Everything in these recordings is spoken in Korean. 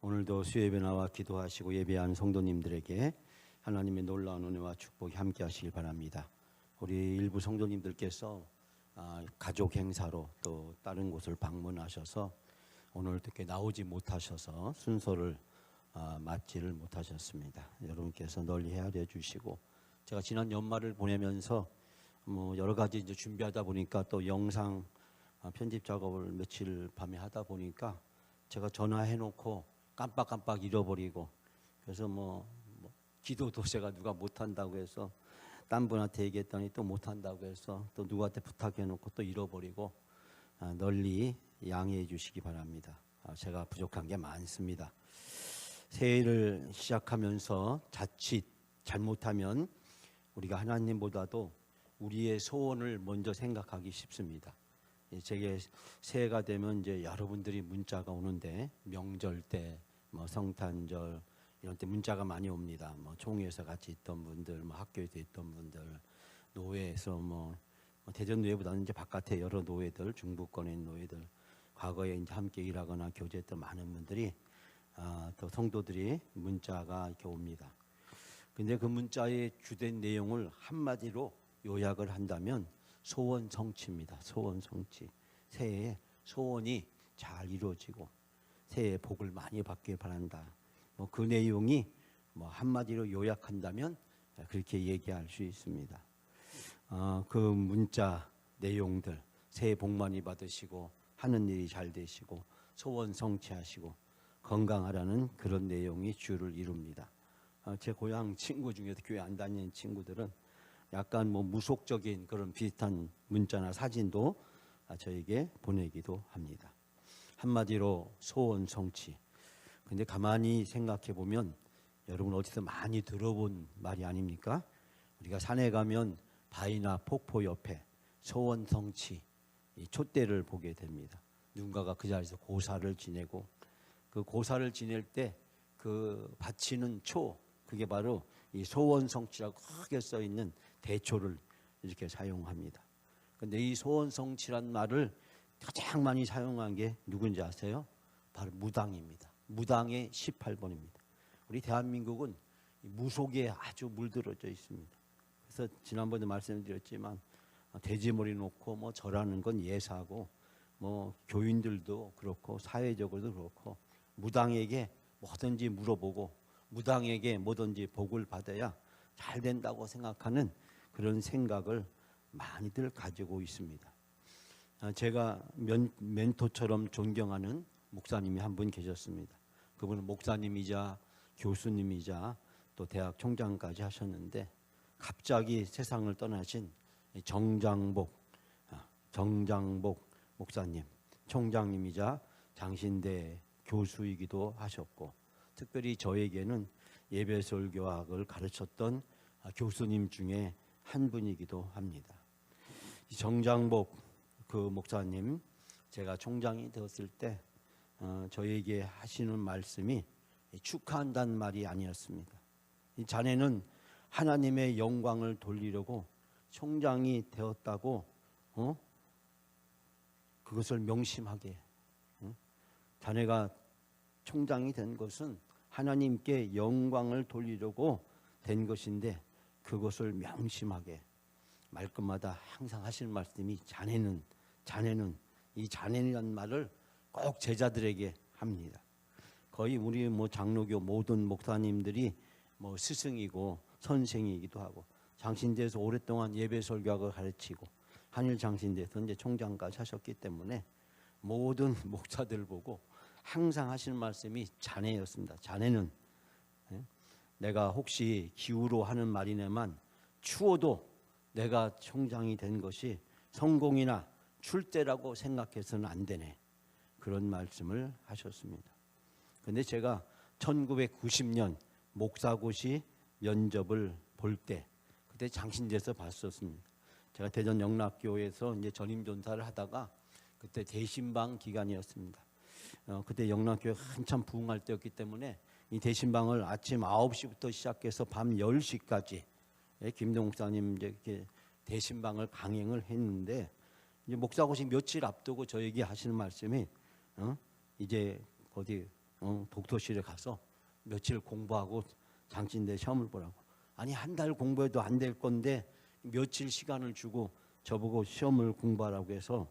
오늘도 수예배 나와 기도하시고 예배하는 성도님들에게 하나님의 놀라운 은혜와 축복이 함께 하시길 바랍니다. 우리 일부 성도님들께서 가족 행사로 또 다른 곳을 방문하셔서 오늘 이렇게 나오지 못하셔서 순서를 맞지를 못하셨습니다. 여러분께서 널리 헤아려 주시고, 제가 지난 연말을 보내면서 여러 가지 이제 준비하다 보니까 또 영상 편집 작업을 며칠 밤에 하다 보니까 제가 전화해 놓고 깜빡깜빡 잃어버리고, 그래서 기도도 제가 누가 못한다고 해서 딴 분한테 얘기했더니 또 못한다고 해서 또 누구한테 부탁해 놓고 또 잃어버리고, 널리 양해해 주시기 바랍니다. 제가 부족한 게 많습니다. 새해를 시작하면서 자칫 잘못하면 우리가 하나님보다도 우리의 소원을 먼저 생각하기 쉽습니다. 제게 새해가 되면 이제 여러분들이 문자가 오는데, 명절 때, 성탄절 이런 때 문자가 많이 옵니다. 총회에서 같이 있던 분들, 학교에서 있던 분들, 노회에서 대전 노회보다는 이제 바깥에 여러 노회들, 중부권의 노회들, 과거에 이제 함께 일하거나 교제했던 많은 분들이 또 성도들이 문자가 이렇게 옵니다. 근데 그 문자의 주된 내용을 한마디로 요약을 한다면 소원 성취입니다. 소원 성취. 새해에 소원이 잘 이루어지고 새해에 복을 많이 받길 바란다. 그 내용이 한마디로 요약한다면 그렇게 얘기할 수 있습니다. 그 문자 내용들, 새해 복 많이 받으시고 하는 일이 잘 되시고 소원 성취하시고 건강하라는 그런 내용이 주를 이룹니다. 제 고향 친구 중에서 교회 안 다니는 친구들은 약간 무속적인 그런 비슷한 문자나 사진도 저에게 보내기도 합니다. 한마디로 소원 성취. 근데 가만히 생각해 보면 여러분 어디서 많이 들어본 말이 아닙니까? 우리가 산에 가면 바위나 폭포 옆에 소원 성취 이 촛대를 보게 됩니다. 누군가가 그 자리에서 고사를 지내고, 그 고사를 지낼 때 그 바치는 초, 그게 바로 이 소원 성취라고 크게 써 있는 대초를 이렇게 사용합니다. 근데 이 소원 성취란 말을 가장 많이 사용한 게 누군지 아세요? 바로 무당입니다. 무당의 18번입니다. 우리 대한민국은 무속에 아주 물들어져 있습니다. 그래서 지난번에 말씀드렸지만 돼지머리 놓고 절하는 건 예사고, 교인들도 그렇고 사회적으로도 그렇고 무당에게 뭐든지 물어보고 무당에게 뭐든지 복을 받아야 잘 된다고 생각하는 그런 생각을 많이들 가지고 있습니다. 제가 멘토처럼 존경하는 목사님이 한 분 계셨습니다. 그분은 목사님이자 교수님이자 또 대학 총장까지 하셨는데, 갑자기 세상을 떠나신 정장복 목사님, 총장님이자 장신대 교수이기도 하셨고, 특별히 저에게는 예배설교학을 가르쳤던 교수님 중에 한 분이기도 합니다. 정장복 그 목사님, 제가 총장이 되었을 때 저에게 하시는 말씀이 축하한다는 말이 아니었습니다. 이 자네는 하나님의 영광을 돌리려고 총장이 되었다고 그것을 명심하게, 자네가 총장이 된 것은 하나님께 영광을 돌리려고 된 것인데 그것을 명심하게, 말끝마다 항상 하시는 말씀이 자네는 이 자네라는 말을 꼭 제자들에게 합니다. 거의 우리 장로교 모든 목사님들이 스승이고 선생이기도 하고, 장신대에서 오랫동안 예배 설교학을 가르치고 한일 장신대에서 이제 총장까지 하셨기 때문에 모든 목사들 보고 항상 하시는 말씀이 자네였습니다. 자네는, 내가 혹시 기우로 하는 말이네만 추워도 내가 총장이 된 것이 성공이나 출대라고 생각해서는 안 되네. 그런 말씀을 하셨습니다. 그런데 제가 1990년 목사고시 면접을 볼 때, 그때 장신대에서 봤었습니다. 제가 대전 영락교에서 이제 전임전사를 하다가 그때 대신방 기간이었습니다. 그때 영락교회가 한참 부흥할 때였기 때문에 이 대신방을 아침 9시부터 시작해서 밤 10시까지 김동 목사님 이제 대신방을 강행을 했는데, 이제 목사고시 며칠 앞두고 저에게 하시는 말씀이 이제 어디 독서실에 가서 며칠 공부하고 장신대 시험을 보라고. 아니 한 달 공부해도 안 될 건데 며칠 시간을 주고 저보고 시험을 공부하라고 해서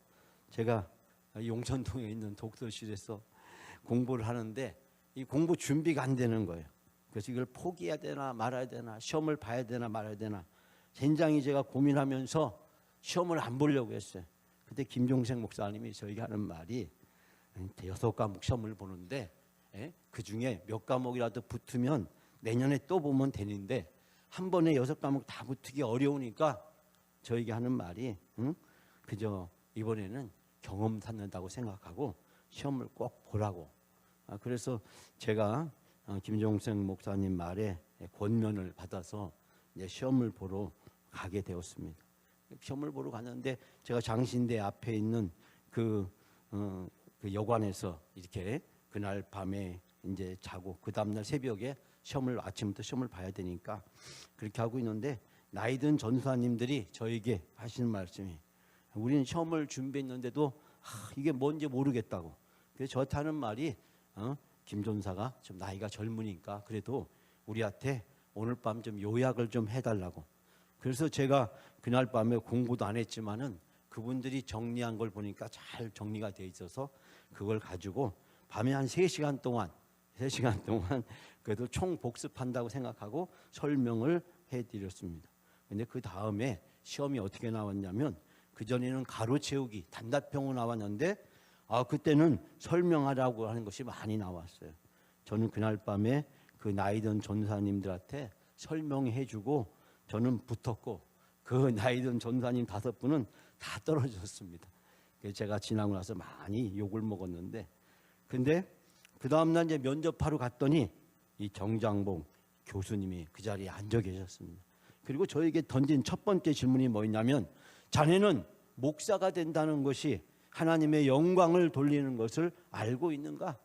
제가 용천동에 있는 독서실에서 공부를 하는데 이 공부 준비가 안 되는 거예요. 그래서 이걸 포기해야 되나 말아야 되나, 시험을 봐야 되나 말아야 되나 굉장히 제가 고민하면서 시험을 안 보려고 했어요. 그때 김종생 목사님이 저에게 하는 말이 6과목 시험을 보는데 그 중에 몇 과목이라도 붙으면 내년에 또 보면 되는데 한 번에 6과목 다 붙기 어려우니까 저에게 하는 말이 그저 이번에는 경험 쌓는다고 생각하고 시험을 꼭 보라고. 그래서 제가 김종생 목사님 말에 권면을 받아서 이제 시험을 보러 가게 되었습니다. 시험을 보러 갔는데 제가 장신대 앞에 있는 그 여관에서 이렇게 그날 밤에 이제 자고 그 다음날 새벽에 아침부터 시험을 봐야 되니까 그렇게 하고 있는데 나이 든 전사님들이 저에게 하시는 말씀이 우리는 시험을 준비했는데도 이게 뭔지 모르겠다고. 그래서 저한테 하는 말이 김 전사가 좀 나이가 젊으니까 그래도 우리한테 오늘 밤 좀 요약을 좀 해달라고. 그래서 제가 그날 밤에 공부도 안 했지만은 그분들이 정리한 걸 보니까 잘 정리가 돼 있어서 그걸 가지고 밤에 한 3시간 동안 그래도 총 복습한다고 생각하고 설명을 해드렸습니다. 근데 그 다음에 시험이 어떻게 나왔냐면 그전에는 가로 채우기 단답형으로 나왔는데 그때는 설명하라고 하는 것이 많이 나왔어요. 저는 그날 밤에 그 나이든 전사님들한테 설명해주고 저는 붙었고 그 나이든 전사님 5분은 다 떨어졌습니다. 제가 지나고 나서 많이 욕을 먹었는데 근데 그 다음날 이제 면접하러 갔더니 이 정장봉 교수님이 그 자리에 앉아 계셨습니다. 그리고 저에게 던진 첫 번째 질문이 뭐였냐면 자네는 목사가 된다는 것이 하나님의 영광을 돌리는 것을 알고 있는가?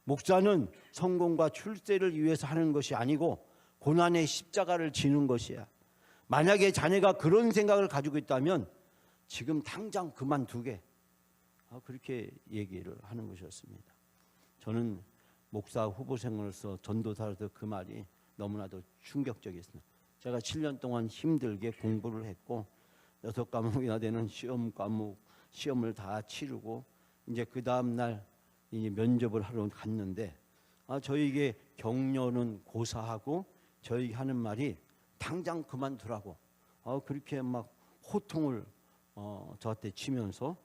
목사는 성공과 출세를 위해서 하는 것이 아니고 고난의 십자가를 지는 것이야. 만약에 자네가 그런 생각을 가지고 있다면 지금 당장 그만두게. 그렇게 얘기를 하는 것이었습니다. 저는 목사 후보생으로서 전도사로서 그 말이 너무나도 충격적이었습니다. 제가 7년 동안 힘들게 공부를 했고 6과목이나 되는 시험을 다 치르고 이제 그 다음 날 이제 면접을 하러 갔는데 저에게 격려는 고사하고 저에게 하는 말이 당장 그만두라고. 그렇게 막 호통을 저한테 치면서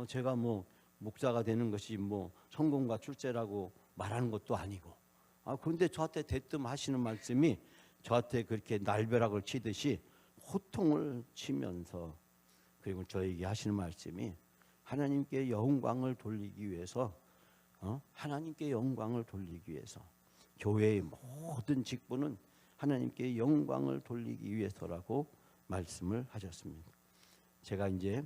제가 뭐 목사가 되는 것이 뭐 성공과 출세라고 말하는 것도 아니고 그런데 저한테 대뜸 하시는 말씀이 저한테 그렇게 날벼락을 치듯이 호통을 치면서 그리고 저에게 하시는 말씀이 하나님께 영광을 돌리기 위해서 하나님께 영광을 돌리기 위해서 교회의 모든 직분은 하나님께 영광을 돌리기 위해서라고 말씀을 하셨습니다. 제가 이제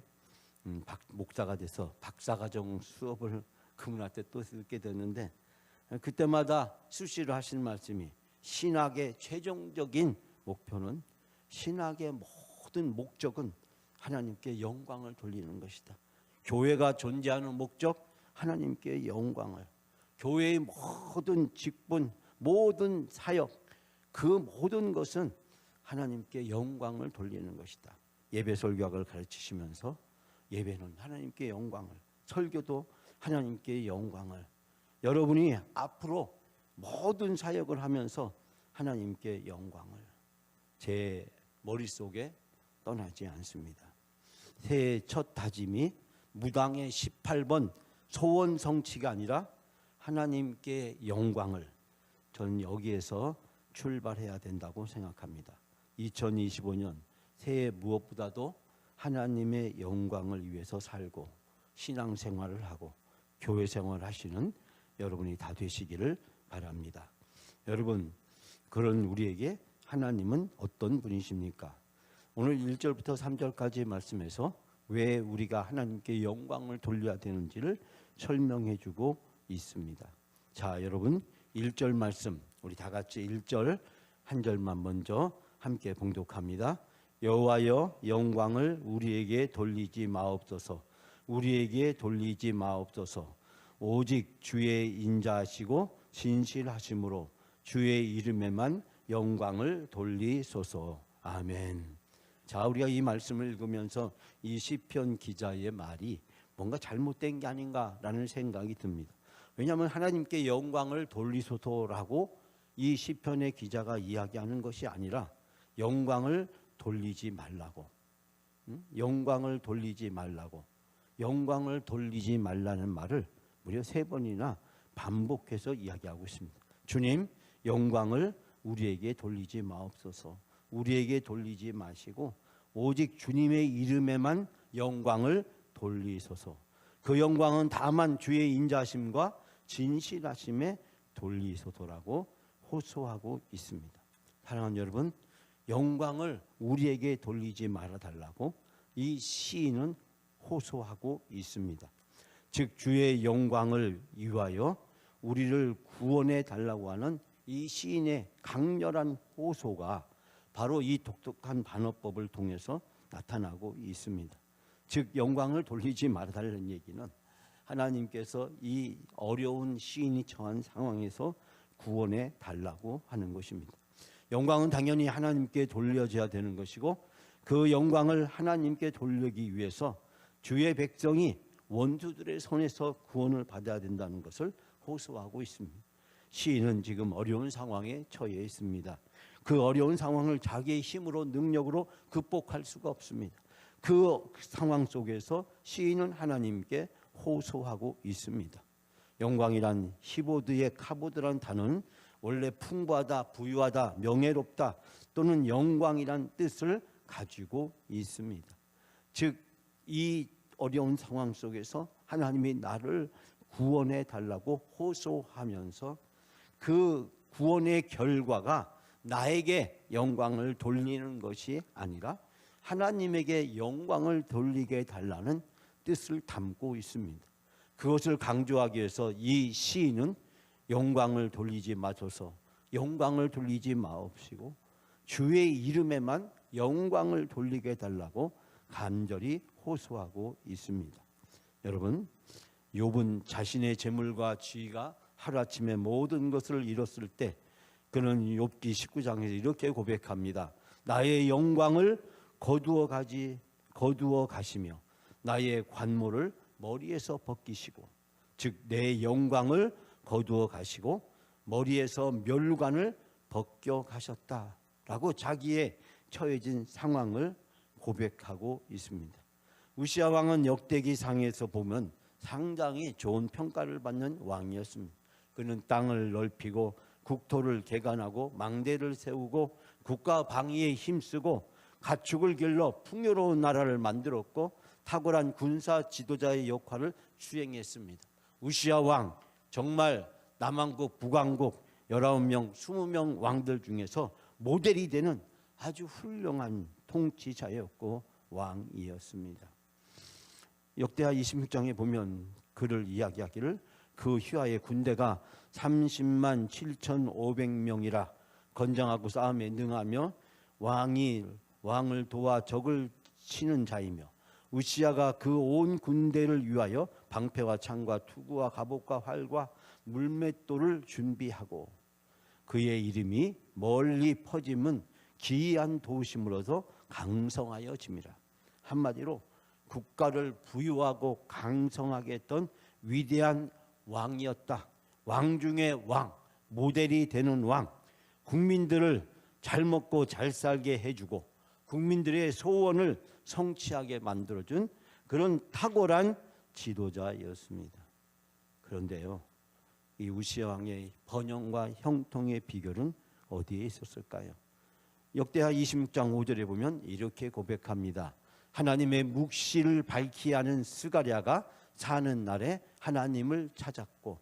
목사가 돼서 박사과정 수업을 그분할 때 또 듣게 됐는데 그때마다 수시로 하시는 말씀이 신학의 최종적인 목표는 신학의 모든 목적은 하나님께 영광을 돌리는 것이다. 교회가 존재하는 목적 하나님께 영광을 교회의 모든 직분 모든 사역 그 모든 것은 하나님께 영광을 돌리는 것이다. 예배 설교학을 가르치시면서 예배는 하나님께 영광을 설교도 하나님께 영광을 여러분이 앞으로 모든 사역을 하면서 하나님께 영광을 제 머릿속에 떠나지 않습니다. 새해 첫 다짐이 무당의 18번 소원 성취가 아니라 하나님께 영광을 저는 여기에서 출발해야 된다고 생각합니다. 2025년 새해 무엇보다도 하나님의 영광을 위해서 살고 신앙생활을 하고 교회생활을 하시는 여러분이 다 되시기를 바랍니다. 여러분 그런 우리에게 하나님은 어떤 분이십니까? 오늘 1절부터 3절까지의 말씀에서 왜 우리가 하나님께 영광을 돌려야 되는지를 설명해 주고 있습니다. 자, 여러분 1절 말씀 우리 다 같이 1절 한 절만 먼저 함께 봉독합니다. 여호와여 영광을 우리에게 돌리지 마옵소서. 우리에게 돌리지 마옵소서. 오직 주의 인자하시고 진실하심으로 주의 이름에만 영광을 돌리소서. 아멘. 자, 우리가 이 말씀을 읽으면서 이 시편 기자의 말이 뭔가 잘못된 게 아닌가라는 생각이 듭니다. 왜냐하면 하나님께 영광을 돌리소서라고 이 시편의 기자가 이야기하는 것이 아니라 영광을 돌리지 말라고, 영광을 돌리지 말라고, 영광을 돌리지 말라는 말을 무려 3번이나 반복해서 이야기하고 있습니다. 주님, 영광을 우리에게 돌리지 마옵소서. 우리에게 돌리지 마시고 오직 주님의 이름에만 영광을 돌리소서. 그 영광은 다만 주의 인자심과 진실하심에 돌리소서라고 호소하고 있습니다. 사랑하는 여러분, 영광을 우리에게 돌리지 말아달라고 이 시인은 호소하고 있습니다. 즉 주의 영광을 위하여 우리를 구원해 달라고 하는 이 시인의 강렬한 호소가 바로 이 독특한 반어법을 통해서 나타나고 있습니다. 즉 영광을 돌리지 말아달라는 얘기는 하나님께서 이 어려운 시인이 처한 상황에서 구원해 달라고 하는 것입니다. 영광은 당연히 하나님께 돌려져야 되는 것이고 그 영광을 하나님께 돌리기 위해서 주의 백성이 원수들의 손에서 구원을 받아야 된다는 것을 호소하고 있습니다. 시인은 지금 어려운 상황에 처해 있습니다. 그 어려운 상황을 자기의 힘으로 능력으로 극복할 수가 없습니다. 그 상황 속에서 시인은 하나님께 호소하고 있습니다. 영광이란 히브리어의 카보드란 단어는 원래 풍부하다, 부유하다, 명예롭다 또는 영광이란 뜻을 가지고 있습니다. 즉 이 어려운 상황 속에서 하나님이 나를 구원해 달라고 호소하면서 그 구원의 결과가 나에게 영광을 돌리는 것이 아니라 하나님에게 영광을 돌리게 달라는 뜻을 담고 있습니다. 그것을 강조하기 위해서 이 시인은 영광을 돌리지 마소서, 영광을 돌리지 마옵시고 주의 이름에만 영광을 돌리게 달라고 간절히 호소하고 있습니다. 여러분, 욥은 자신의 재물과 지위가 하루아침에 모든 것을 잃었을 때 그는 욥기 19장에서 이렇게 고백합니다. 나의 영광을 거두어 가시며 나의 관모를 머리에서 벗기시고, 즉 내 영광을 거두어 가시고 머리에서 멸관을 벗겨 가셨다라고 자기의 처해진 상황을 고백하고 있습니다. 우시야 왕은 역대기상에서 보면 상당히 좋은 평가를 받는 왕이었습니다. 그는 땅을 넓히고 국토를 개간하고 망대를 세우고 국가 방위에 힘쓰고 가축을 길러 풍요로운 나라를 만들었고 탁월한 군사 지도자의 역할을 수행했습니다. 우시야 왕 정말 남왕국 북왕국 19명 20명 왕들 중에서 모델이 되는 아주 훌륭한 통치자였고 왕이었습니다. 역대하 26장에 보면 그를 이야기하기를 그 휘하의 군대가 30만 7,500명이라 건장하고 싸움에 능하며 왕을 도와 적을 치는 자이며 우시야가 그 온 군대를 위하여 방패와 창과 투구와 갑옷과 활과 물맷돌을 준비하고 그의 이름이 멀리 퍼짐은 기이한 도심으로서 강성하여짐이라. 한마디로 국가를 부유하고 강성하게 했던 위대한 왕이었다. 왕 중에 왕, 모델이 되는 왕, 국민들을 잘 먹고 잘 살게 해주고 국민들의 소원을 성취하게 만들어준 그런 탁월한 지도자였습니다. 그런데요, 이 우시야 왕의 번영과 형통의 비결은 어디에 있었을까요? 역대하 26장 5절에 보면 이렇게 고백합니다. 하나님의 묵시를 밝히 하는 스가랴가 사는 날에 하나님을 찾았고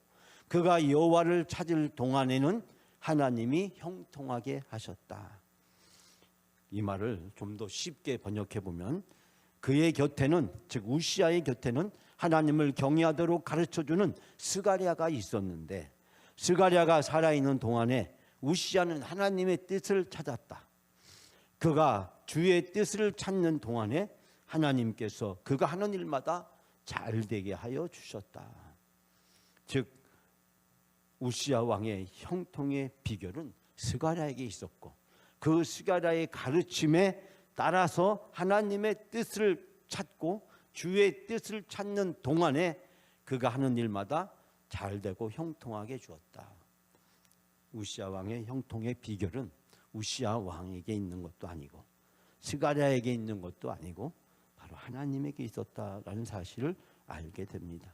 그가 여호와를 찾을 동안에는 하나님이 형통하게 하셨다. 이 말을 좀 더 쉽게 번역해 보면 그의 곁에는, 즉 우시야의 곁에는 하나님을 경외하도록 가르쳐주는 스가랴가 있었는데 스가랴가 살아있는 동안에 우시야는 하나님의 뜻을 찾았다. 그가 주의 뜻을 찾는 동안에 하나님께서 그가 하는 일마다 잘 되게 하여 주셨다. 즉 우시야 왕의 형통의 비결은 스가랴에게 있었고, 그 스가랴의 가르침에 따라서 하나님의 뜻을 찾고 주의 뜻을 찾는 동안에 그가 하는 일마다 잘되고 형통하게 주었다. 우시야 왕의 형통의 비결은 우시야 왕에게 있는 것도 아니고 스가랴에게 있는 것도 아니고 바로 하나님에게 있었다라는 사실을 알게 됩니다.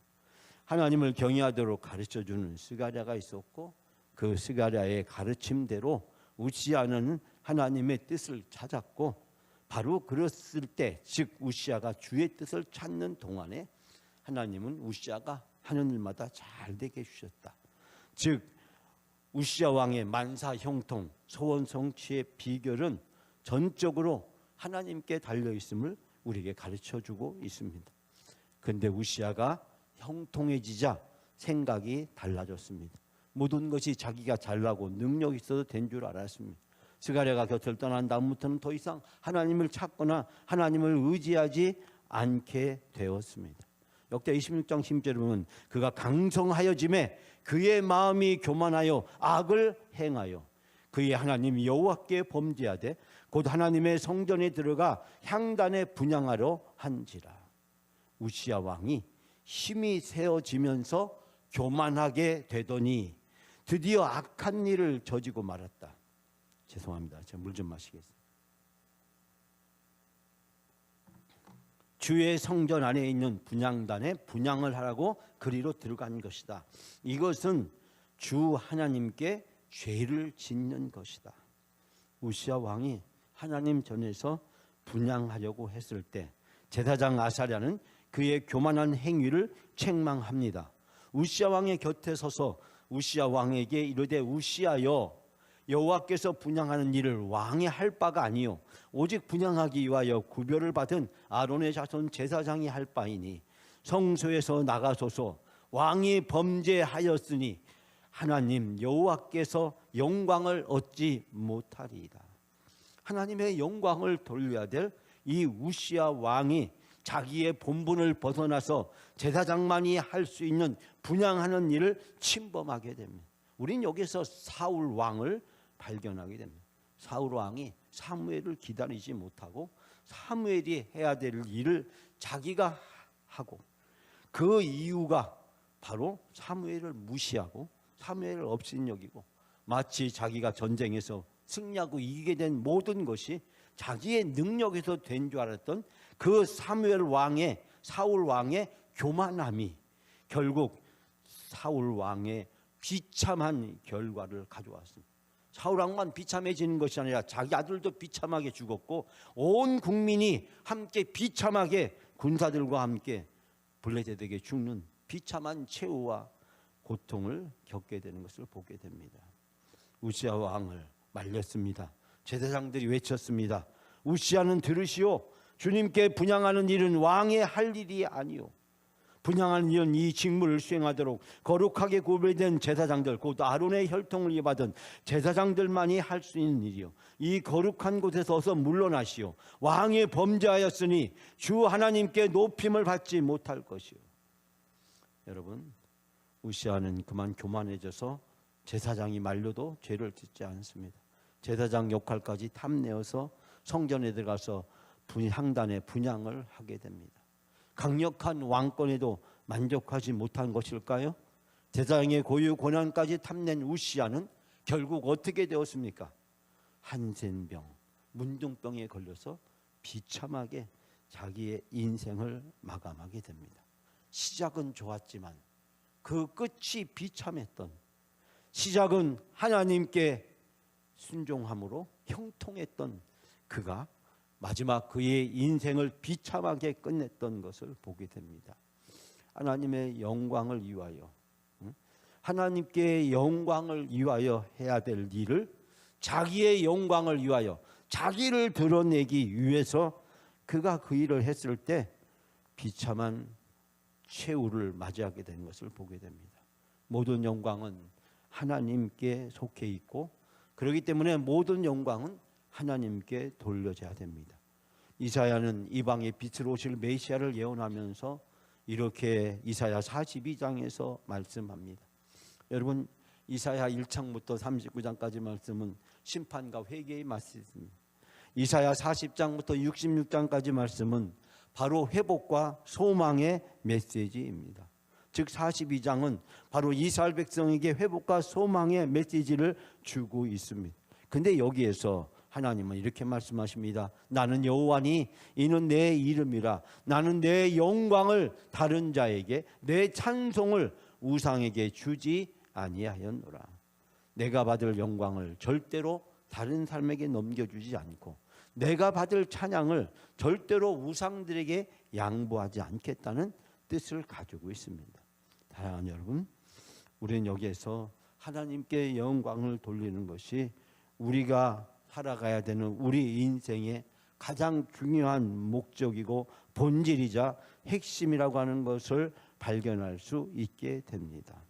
하나님을 경외하도록 가르쳐주는 스가랴가 있었고, 그 스가랴의 가르침대로 우시야는 하나님의 뜻을 찾았고, 바로 그랬을 때, 즉 우시야가 주의 뜻을 찾는 동안에 하나님은 우시야가 하는 일마다 잘 되게 해주셨다. 즉 우시야 왕의 만사 형통, 소원 성취의 비결은 전적으로 하나님께 달려 있음을 우리에게 가르쳐주고 있습니다. 그런데 우시야가 형통해지자 생각이 달라졌습니다. 모든 것이 자기가 잘나고 능력이 있어도 된 줄 알았습니다. 스가랴가 곁을 떠난 다음부터는 더 이상 하나님을 찾거나 하나님을 의지하지 않게 되었습니다. 역대 26장 10절에 보면 그가 강성하여짐에 그의 마음이 교만하여 악을 행하여 그의 하나님 여호와께 범죄하되 곧 하나님의 성전에 들어가 향단에 분향하려 한지라. 우시야 왕이 힘이 세어지면서 교만하게 되더니 드디어 악한 일을 저지고 말았다. 죄송합니다. 제가 물 좀 마시겠습니다. 주의 성전 안에 있는 분향단에 분향을 하라고 그리로 들어간 것이다. 이것은 주 하나님께 죄를 짓는 것이다. 우시야 왕이 하나님 전에서 분향하려고 했을 때 제사장 아사랴는 그의 교만한 행위를 책망합니다. 우시야 왕의 곁에 서서 우시야 왕에게 이르되 우시야여, 여호와께서 분향하는 일을 왕이 할 바가 아니요 오직 분향하기 위하여 구별을 받은 아론의 자손 제사장이 할 바이니 성소에서 나가소서. 왕이 범죄하였으니 하나님 여호와께서 영광을 얻지 못하리이다. 하나님의 영광을 돌려야 될 이 우시야 왕이 자기의 본분을 벗어나서 제사장만이 할 수 있는 분향하는 일을 침범하게 됩니다. 우린 여기서 사울 왕을 발견하게 됩니다. 사울 왕이 사무엘을 기다리지 못하고 사무엘이 해야 될 일을 자기가 하고, 그 이유가 바로 사무엘을 무시하고 사무엘을 업신여기고, 마치 자기가 전쟁에서 승리하고 이기게 된 모든 것이 자기의 능력에서 된 줄 알았던 그 사무엘 왕의, 사울 왕의 교만함이 결국 사울 왕의 비참한 결과를 가져왔습니다. 사울 왕만 비참해지는 것이 아니라 자기 아들도 비참하게 죽었고 온 국민이 함께 비참하게 군사들과 함께 블레셋에게 죽는 비참한 최후와 고통을 겪게 되는 것을 보게 됩니다. 우시야 왕을 말렸습니다. 제사장들이 외쳤습니다. 우시야는 들으시오. 주님께 분향하는 일은 왕의 할 일이 아니오. 분향하는 일은 이 직무를 수행하도록 거룩하게 구별된 제사장들, 곧 아론의 혈통을 이어받은 제사장들만이 할 수 있는 일이요 이 거룩한 곳에서 어서 물러나시오. 왕이 범죄하였으니 주 하나님께 높임을 받지 못할 것이요. 여러분, 우시야는 그만 교만해져서 제사장이 말려도 죄를 짓지 않습니다. 제사장 역할까지 탐내어서 성전에 들어가서 향단의 분향을 하게 됩니다. 강력한 왕권에도 만족하지 못한 것일까요? 제사장의 고유 권한까지 탐낸 우시야는 결국 어떻게 되었습니까? 한센병, 문둥병에 걸려서 비참하게 자기의 인생을 마감하게 됩니다. 시작은 좋았지만 그 끝이 비참했던, 시작은 하나님께 순종함으로 형통했던 그가 마지막 그의 인생을 비참하게 끝냈던 것을 보게 됩니다. 하나님의 영광을 위하여, 하나님께 영광을 위하여 해야 될 일을 자기의 영광을 위하여, 자기를 드러내기 위해서 그가 그 일을 했을 때 비참한 최후를 맞이하게 된 것을 보게 됩니다. 모든 영광은 하나님께 속해 있고, 그렇기 때문에 모든 영광은 하나님께 돌려져야 됩니다. 이사야는 이방의 빛으로 오실 메시아를 예언하면서 이렇게 이사야 42장에서 말씀합니다. 여러분, 이사야 1장부터 39장까지 말씀은 심판과 회개의 말씀입니다. 이사야 40장부터 66장까지 말씀은 바로 회복과 소망의 메시지입니다. 즉 42장은 바로 이스라엘 백성에게 회복과 소망의 메시지를 주고 있습니다. 근데 여기에서 하나님은 이렇게 말씀하십니다. 나는 여호와니 이는 내 이름이라. 나는 내 영광을 다른 자에게, 내 찬송을 우상에게 주지 아니하였노라. 내가 받을 영광을 절대로 다른 사람에게 넘겨주지 않고, 내가 받을 찬양을 절대로 우상들에게 양보하지 않겠다는 뜻을 가지고 있습니다. 사랑하는 여러분, 우리는 여기에서 하나님께 영광을 돌리는 것이 우리가 살아가야 되는 우리 인생의 가장 중요한 목적이고 본질이자 핵심이라고 하는 것을 발견할 수 있게 됩니다.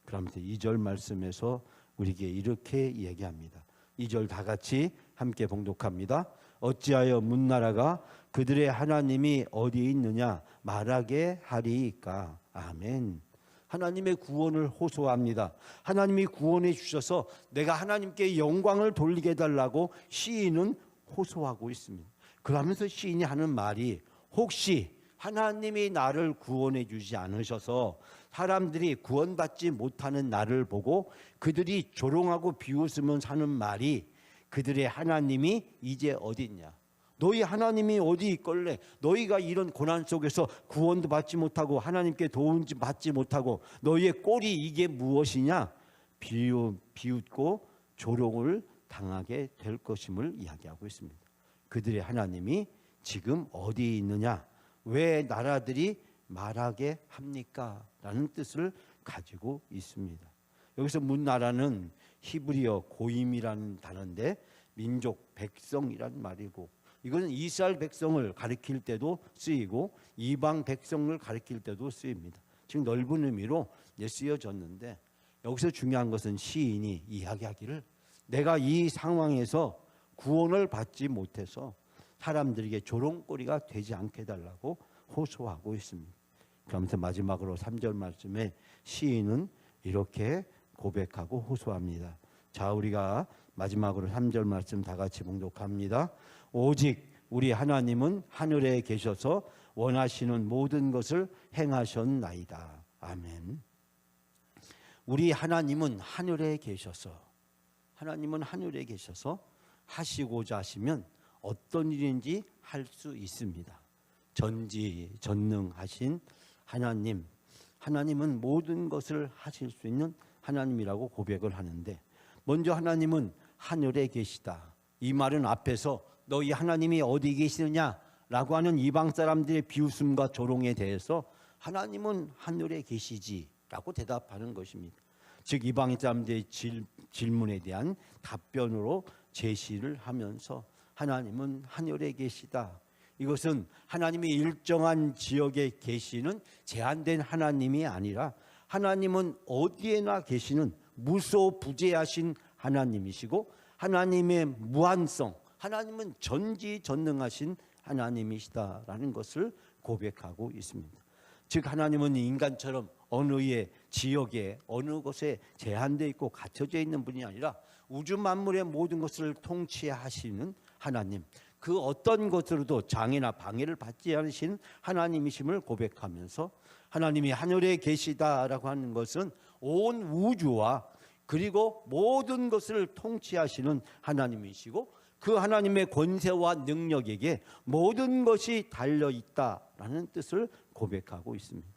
그러면서 2절 말씀에서 우리에게 이렇게 얘기합니다. 2절 다 같이 함께 봉독합니다. 어찌하여 문나라가 그들의 하나님이 어디 있느냐 말하게 하리이까. 아멘. 하나님의 구원을 호소합니다. 하나님이 구원해 주셔서 내가 하나님께 영광을 돌리게 해달라고 시인은 호소하고 있습니다. 그러면서 시인이 하는 말이, 혹시 하나님이 나를 구원해 주지 않으셔서 사람들이 구원받지 못하는 나를 보고 그들이 조롱하고 비웃으면 사는 말이, 그들의 하나님이 이제 어디 있냐, 너희 하나님이 어디 있걸래, 너희가 이런 고난 속에서 구원도 받지 못하고 하나님께 도움도 받지 못하고 너희의 꼴이 이게 무엇이냐, 비웃고 조롱을 당하게 될 것임을 이야기하고 있습니다. 그들의 하나님이 지금 어디 있느냐, 왜 나라들이 말하게 합니까? 라는 뜻을 가지고 있습니다. 여기서 문나라는 히브리어 고임이라는 단어인데 민족, 백성이란 말이고, 이것은 이스라엘 백성을 가리킬 때도 쓰이고 이방 백성을 가리킬 때도 쓰입니다. 지금 넓은 의미로 쓰여졌는데, 여기서 중요한 것은 시인이 이야기하기를, 내가 이 상황에서 구원을 받지 못해서 사람들에게 조롱거리가 되지 않게 해달라고 호소하고 있습니다. 그러면서 마지막으로 3절 말씀에 시인은 이렇게 고백하고 호소합니다. 자, 우리가 마지막으로 3절 말씀 다 같이 봉독합니다. 오직 우리 하나님은 하늘에 계셔서 원하시는 모든 것을 행하셨나이다. 아멘. 우리 하나님은 하늘에 계셔서, 하나님은 하늘에 계셔서 하시고자 하시면 어떤 일인지 할 수 있습니다. 전지전능하신 하나님, 하나님은 모든 것을 하실 수 있는 하나님이라고 고백을 하는데, 먼저 하나님은 하늘에 계시다. 이 말은 앞에서 너희 하나님이 어디 계시느냐라고 하는 이방 사람들의 비웃음과 조롱에 대해서 하나님은 하늘에 계시지라고 대답하는 것입니다. 즉 이방 사람들의 질문에 대한 답변으로 제시를 하면서 하나님은 하늘에 계시다. 이것은 하나님이 일정한 지역에 계시는 제한된 하나님이 아니라 하나님은 어디에나 계시는 무소부재하신 하나님이시고, 하나님의 무한성, 하나님은 전지전능하신 하나님이시다라는 것을 고백하고 있습니다. 즉 하나님은 인간처럼 어느 지역에 어느 곳에 제한되어 있고 갇혀져 있는 분이 아니라 우주 만물의 모든 것을 통치하시는 하나님, 그 어떤 것으로도 장애나 방해를 받지 않으신 하나님이심을 고백하면서, 하나님이 하늘에 계시다라고 하는 것은 온 우주와 그리고 모든 것을 통치하시는 하나님이시고, 그 하나님의 권세와 능력에게 모든 것이 달려있다라는 뜻을 고백하고 있습니다.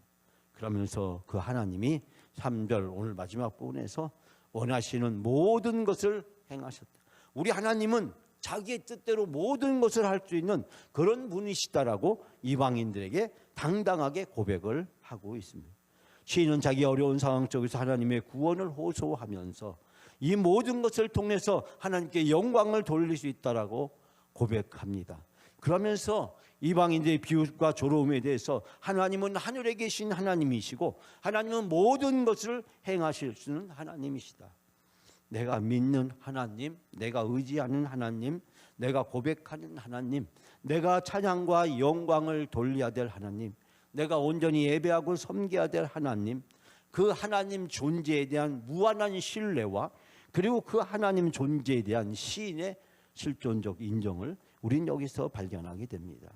그러면서 그 하나님이 3절 오늘 마지막 부분에서 원하시는 모든 것을 행하셨다. 우리 하나님은 자기의 뜻대로 모든 것을 할 수 있는 그런 분이시다라고 이방인들에게 당당하게 고백을 하고 있습니다. 시인은 자기 어려운 상황 속에서 하나님의 구원을 호소하면서 이 모든 것을 통해서 하나님께 영광을 돌릴 수 있다라고 고백합니다. 그러면서 이방인들의 비웃과 조롱에 대해서 하나님은 하늘에 계신 하나님이시고 하나님은 모든 것을 행하실 수 있는 하나님이시다. 내가 믿는 하나님, 내가 의지하는 하나님, 내가 고백하는 하나님, 내가 찬양과 영광을 돌려야 될 하나님, 내가 온전히 예배하고 섬겨야 될 하나님, 그 하나님 존재에 대한 무한한 신뢰와 그리고 그 하나님 존재에 대한 시인의 실존적 인정을 우린 여기서 발견하게 됩니다.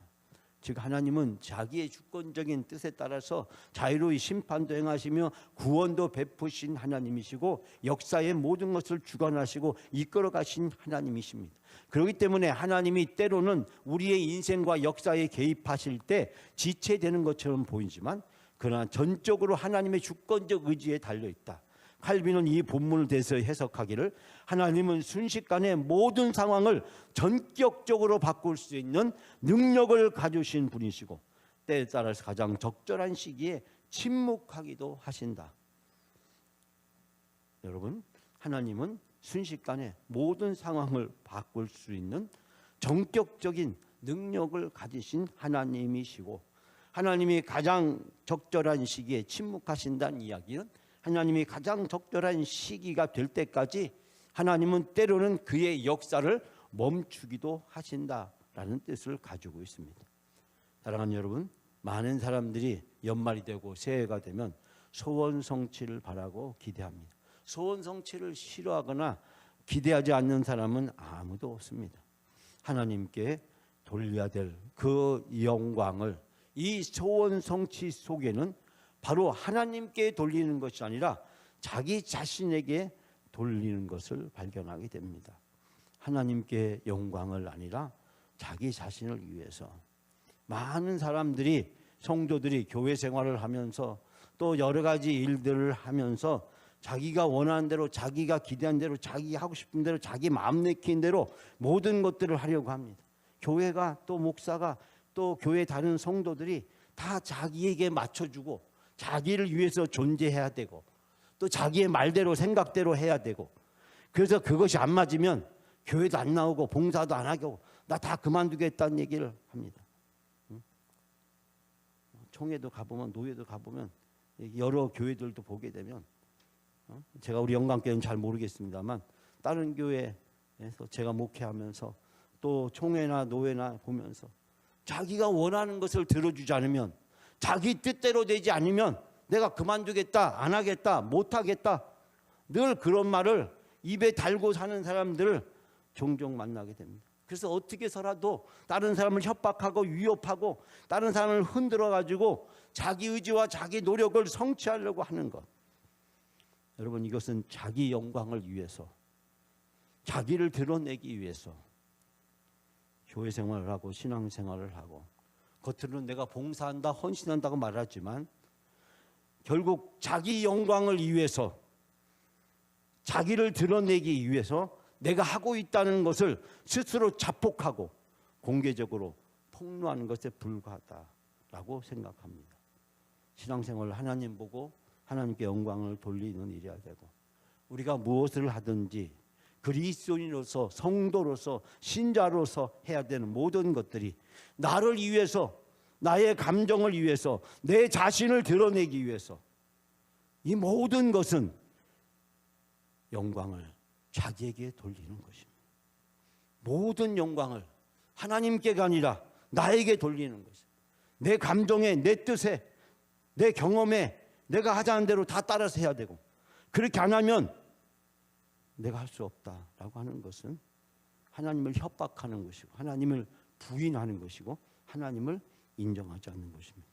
즉 하나님은 자기의 주권적인 뜻에 따라서 자유로이 심판도 행하시며 구원도 베푸신 하나님이시고 역사의 모든 것을 주관하시고 이끌어 가신 하나님이십니다. 그렇기 때문에 하나님이 때로는 우리의 인생과 역사에 개입하실 때 지체되는 것처럼 보이지만 그러나 전적으로 하나님의 주권적 의지에 달려있다. 칼빈은 이 본문을 대해서 해석하기를 하나님은 순식간에 모든 상황을 전격적으로 바꿀 수 있는 능력을 가지신 분이시고 때에 따라서 가장 적절한 시기에 침묵하기도 하신다. 여러분, 하나님은 순식간에 모든 상황을 바꿀 수 있는 전격적인 능력을 가지신 하나님이시고 하나님이 가장 적절한 시기에 침묵하신다는 이야기는 하나님이 가장 적절한 시기가 될 때까지 하나님은 때로는 그의 역사를 멈추기도 하신다라는 뜻을 가지고 있습니다. 사랑하는 여러분, 많은 사람들이 연말이 되고 새해가 되면 소원 성취를 바라고 기대합니다. 소원 성취를 싫어하거나 기대하지 않는 사람은 아무도 없습니다. 하나님께 돌려야 될 그 영광을 이 소원 성취 속에는 바로 하나님께 돌리는 것이 아니라 자기 자신에게 돌리는 것을 발견하게 됩니다. 하나님께 영광을 아니라 자기 자신을 위해서. 많은 사람들이 성도들이 교회 생활을 하면서 또 여러 가지 일들을 하면서 자기가 원하는 대로 자기가 기대한 대로 자기가 하고 싶은 대로 자기 마음 내키는 대로 모든 것들을 하려고 합니다. 교회가 또 목사가 또 교회 다른 성도들이 다 자기에게 맞춰주고 자기를 위해서 존재해야 되고 또 자기의 말대로 생각대로 해야 되고 그래서 그것이 안 맞으면 교회도 안 나오고 봉사도 안 하고 나 다 그만두겠다는 얘기를 합니다. 총회도 가보면 노예도 가보면 여러 교회들도 보게 되면 제가 우리 영광교회는 잘 모르겠습니다만 다른 교회에서 제가 목회하면서 또 총회나 노회나 보면서 자기가 원하는 것을 들어주지 않으면 자기 뜻대로 되지 않으면 내가 그만두겠다, 안 하겠다, 못 하겠다 늘 그런 말을 입에 달고 사는 사람들을 종종 만나게 됩니다. 그래서 어떻게 해서라도 다른 사람을 협박하고 위협하고 다른 사람을 흔들어 가지고 자기 의지와 자기 노력을 성취하려고 하는 것. 여러분, 이것은 자기 영광을 위해서 자기를 드러내기 위해서 교회 생활을 하고 신앙 생활을 하고 겉으로는 내가 봉사한다 헌신한다고 말하지만 결국 자기 영광을 위해서 자기를 드러내기 위해서 내가 하고 있다는 것을 스스로 자폭하고 공개적으로 폭로하는 것에 불과하다라고 생각합니다. 신앙생활을 하나님 보고 하나님께 영광을 돌리는 일이어야 되고 우리가 무엇을 하든지 그리스도인으로서 성도로서 신자로서 해야 되는 모든 것들이 나를 위해서 나의 감정을 위해서 내 자신을 드러내기 위해서 이 모든 것은 영광을 자기에게 돌리는 것입니다. 모든 영광을 하나님께가 아니라 나에게 돌리는 것입니다. 내 감정에 내 뜻에 내 경험에 내가 하자는 대로 다 따라서 해야 되고 그렇게 안 하면 내가 할 수 없다라고 하는 것은 하나님을 협박하는 것이고 하나님을 부인하는 것이고 하나님을 인정하지 않는 것입니다.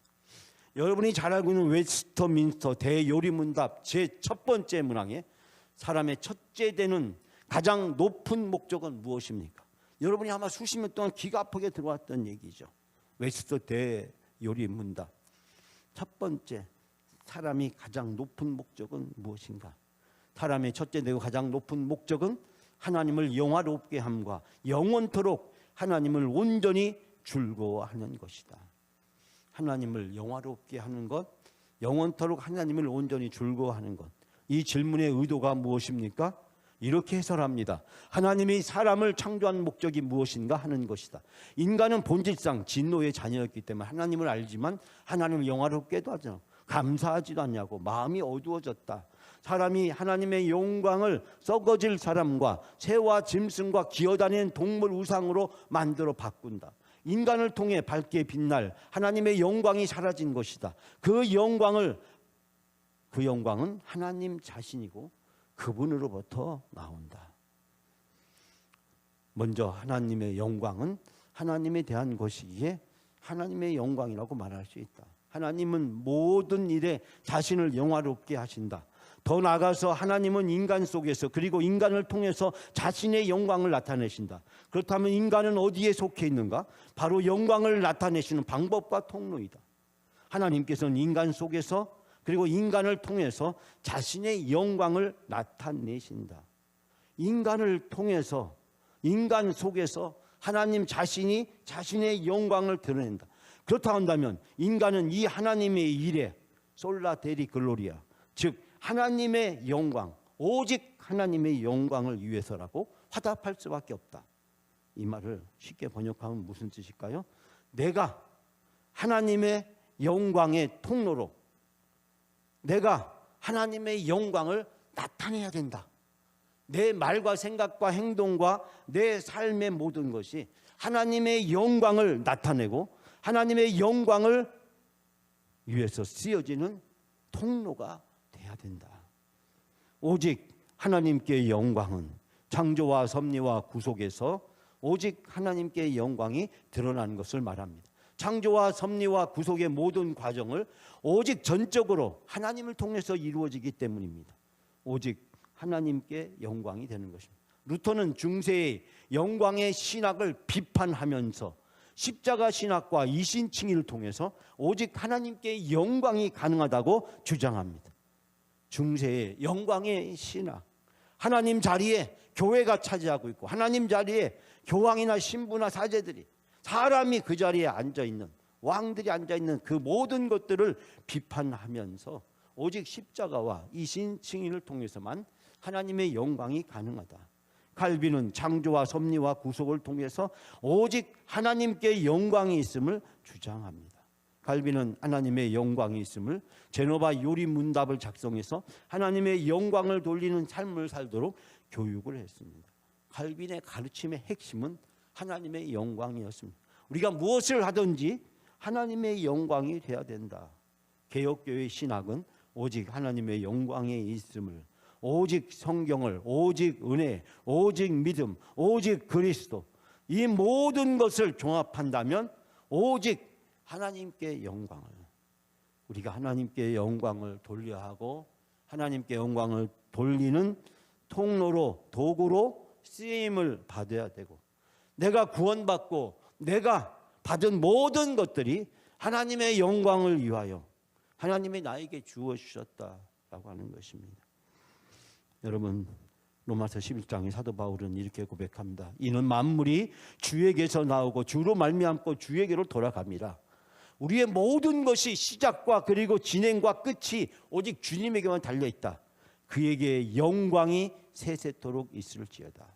여러분이 잘 알고 있는 웨스터민스터 대요리문답 제 첫 번째 문항에 사람의 첫째 되는 가장 높은 목적은 무엇입니까? 여러분이 아마 수십 년 동안 귀가 아프게 들어왔던 얘기죠. 웨스터 대요리문답 첫 번째 사람이 가장 높은 목적은 무엇인가? 사람의 첫째 되고 가장 높은 목적은 하나님을 영화롭게 함과 영원토록 하나님을 온전히 즐거워하는 것이다. 하나님을 영화롭게 하는 것, 영원토록 하나님을 온전히 즐거워하는 것. 이 질문의 의도가 무엇입니까? 이렇게 해설합니다. 하나님이 사람을 창조한 목적이 무엇인가 하는 것이다. 인간은 본질상 진노의 자녀였기 때문에 하나님을 알지만 하나님을 영화롭게도 하죠. 감사하지도 않냐고 마음이 어두워졌다. 사람이 하나님의 영광을 썩어질 사람과 새와 짐승과 기어다니는 동물 우상으로 만들어 바꾼다. 인간을 통해 밝게 빛날 하나님의 영광이 사라진 것이다. 그 영광을 그 영광은 하나님 자신이고 그분으로부터 나온다. 먼저 하나님의 영광은 하나님에 대한 것이기에 하나님의 영광이라고 말할 수 있다. 하나님은 모든 일에 자신을 영화롭게 하신다. 더 나아가서 하나님은 인간 속에서 그리고 인간을 통해서 자신의 영광을 나타내신다. 그렇다면 인간은 어디에 속해 있는가? 바로 영광을 나타내시는 방법과 통로이다. 하나님께서는 인간 속에서 그리고 인간을 통해서 자신의 영광을 나타내신다. 인간을 통해서 인간 속에서 하나님 자신이 자신의 영광을 드러낸다. 그렇다 한다면 인간은 이 하나님의 일에 솔라 데리 글로리아, 즉 하나님의 영광, 오직 하나님의 영광을 위해서라고 화답할 수밖에 없다. 이 말을 쉽게 번역하면 무슨 뜻일까요? 내가 하나님의 영광의 통로로 내가 하나님의 영광을 나타내야 된다. 내 말과 생각과 행동과 내 삶의 모든 것이 하나님의 영광을 나타내고 하나님의 영광을 위해서 쓰여지는 통로가 돼야 된다. 오직 하나님께 영광은 창조와 섭리와 구속에서 오직 하나님께 영광이 드러나는 것을 말합니다. 창조와 섭리와 구속의 모든 과정을 오직 전적으로 하나님을 통해서 이루어지기 때문입니다. 오직 하나님께 영광이 되는 것입니다. 루터는 중세의 영광의 신학을 비판하면서 십자가 신학과 이신칭의를 통해서 오직 하나님께 영광이 가능하다고 주장합니다. 중세의 영광의 신학, 하나님 자리에 교회가 차지하고 있고 하나님 자리에 교황이나 신부나 사제들이, 사람이 그 자리에 앉아있는, 왕들이 앉아있는 그 모든 것들을 비판하면서 오직 십자가와 이신칭의를 통해서만 하나님의 영광이 가능하다. 칼빈은 창조와 섭리와 구속을 통해서 오직 하나님께 영광이 있음을 주장합니다. 칼빈은 하나님의 영광이 있음을 제노바 요리 문답을 작성해서 하나님의 영광을 돌리는 삶을 살도록 교육을 했습니다. 칼빈의 가르침의 핵심은 하나님의 영광이었습니다. 우리가 무엇을 하든지 하나님의 영광이 돼야 된다. 개혁교회 신학은 오직 하나님의 영광에 있음을, 오직 성경을, 오직 은혜, 오직 믿음, 오직 그리스도, 이 모든 것을 종합한다면 오직 하나님께 영광을, 우리가 하나님께 영광을 돌려야 하고 하나님께 영광을 돌리는 통로로, 도구로 쓰임을 받아야 되고, 내가 구원받고 내가 받은 모든 것들이 하나님의 영광을 위하여 하나님이 나에게 주어 주셨다라고 하는 것입니다. 여러분, 로마서 11장의 사도 바울은 이렇게 고백합니다. 이는 만물이 주에게서 나오고 주로 말미암고 주에게로 돌아갑니다. 우리의 모든 것이 시작과 그리고 진행과 끝이 오직 주님에게만 달려있다. 그에게 영광이 세세토록 있을지어다.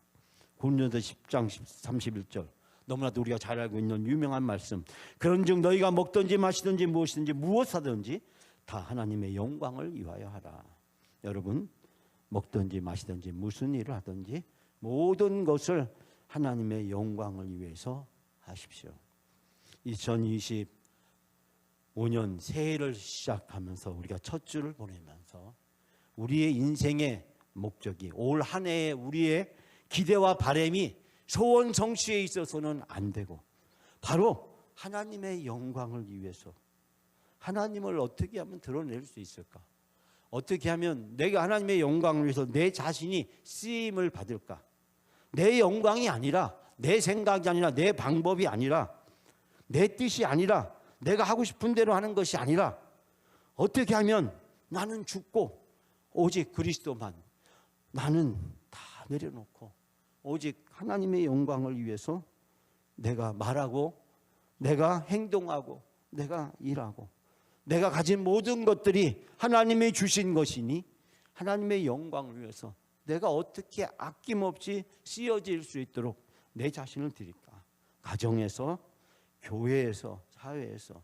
고린도서 10장 31절, 너무나도 우리가 잘 알고 있는 유명한 말씀. 그런즉 너희가 먹든지 마시든지 무엇이든지 무엇하든지 다 하나님의 영광을 위하여 하라. 여러분, 먹든지 마시든지 무슨 일을 하든지 모든 것을 하나님의 영광을 위해서 하십시오. 2025년 새해를 시작하면서 우리가 첫 주를 보내면서 우리의 인생의 목적이, 올 한 해의 우리의 기대와 바람이 소원 성취에 있어서는 안 되고 바로 하나님의 영광을 위해서, 하나님을 어떻게 하면 드러낼 수 있을까? 어떻게 하면 내가 하나님의 영광을 위해서 내 자신이 쓰임을 받을까? 내 영광이 아니라, 내 생각이 아니라, 내 방법이 아니라, 내 뜻이 아니라, 내가 하고 싶은 대로 하는 것이 아니라 어떻게 하면 나는 죽고 오직 그리스도만, 나는 다 내려놓고 오직 하나님의 영광을 위해서 내가 말하고 내가 행동하고 내가 일하고 내가 가진 모든 것들이 하나님이 주신 것이니 하나님의 영광을 위해서 내가 어떻게 아낌없이 쓰여질 수 있도록 내 자신을 드릴까? 가정에서, 교회에서, 사회에서,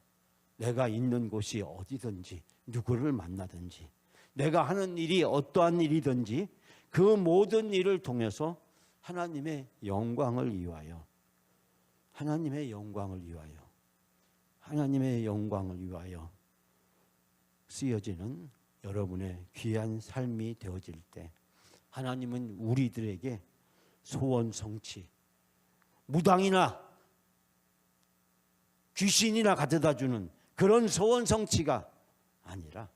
내가 있는 곳이 어디든지, 누구를 만나든지, 내가 하는 일이 어떠한 일이든지 그 모든 일을 통해서 하나님의 영광을 위하여, 하나님의 영광을 위하여, 하나님의 영광을 위하여 쓰여지는 여러분의 귀한 삶이 되어질 때 하나님은 우리들에게 소원 성취, 무당이나 귀신이나 가져다 주는 그런 소원 성취가 아니라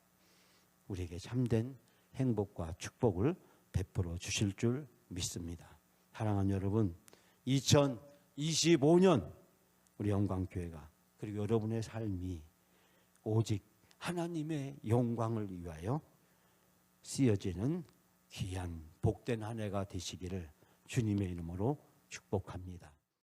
우리에게 참된 행복과 축복을 베풀어 주실 줄 믿습니다. 사랑하는 여러분, 2025년 우리 영광교회가 그리고 여러분의 삶이 오직 하나님의 영광을 위하여 쓰여지는 귀한 복된 한 해가 되시기를 주님의 이름으로 축복합니다.